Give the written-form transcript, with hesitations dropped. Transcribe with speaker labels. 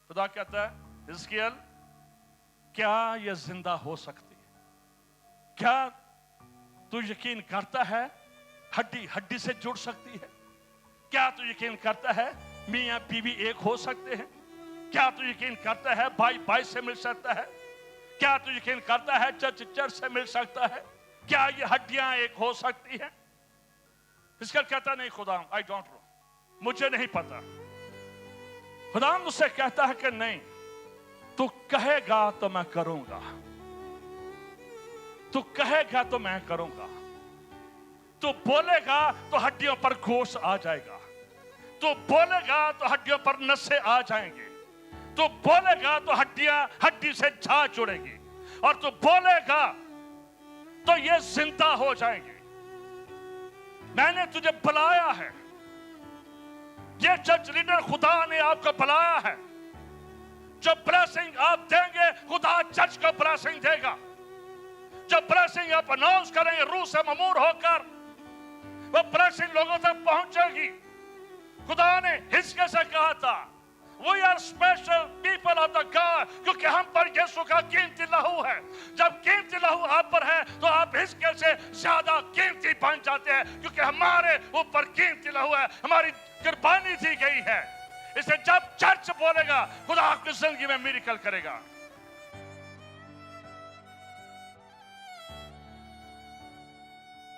Speaker 1: खुदा कहता है हिजकिय्याल, क्या यह जिंदा हो सकती है? क्या तू यकीन करता है हड्डी हड्डी से जुड़ सकती है? क्या तू यकीन करता है मियां बीवी एक हो सकते हैं? क्या तू यकीन करता है भाई भाई से मिल सकता है? क्या तू यकीन करता है चर्च चर्च से मिल सकता है? क्या ये हड्डियां एक हो सकती हैं? हिजकिय्याल कहता नहीं खुदा, आई डोंट नो, मुझे नहीं पता। खुदा मुझसे कहता है कि नहीं, तू कहेगा तो मैं करूंगा, तू कहेगा तो मैं करूंगा, तू बोलेगा तो हड्डियों पर गोश्त आ जाएगा, तू बोलेगा तो हड्डियों पर नसें आ जाएंगे, तू बोलेगा तो हड्डियां हड्डी से झाड़ जुड़ेगी, और तू बोलेगा तो ये जिंदा हो जाएंगे। मैंने तुझे बुलाया है, ये चर्च लीडर खुदा ने आपको बुलाया है। जो ब्लेसिंग आप देंगे खुदा चर्च को ब्लेसिंग देगा। जो ब्लेसिंग आप अनाउंस करेंगे रूह से ममूर होकर, वो ब्लेसिंग लोगों तक पहुंचेगी। खुदा ने हिजकिय्याल से कहा था, We are special people of the God, क्योंकि हम पर यीशु का कीमती लहू है। जब कीमती लहू आप पर है तो आप हिजकिय्याल से ज्यादा कीमती बन जाते हैं, क्योंकि हमारे ऊपर कीमती लहू है, हमारी कुर्बानी दी गई है। इसे जब चर्च बोलेगा खुदा आपकी जिंदगी में मिरेकल करेगा।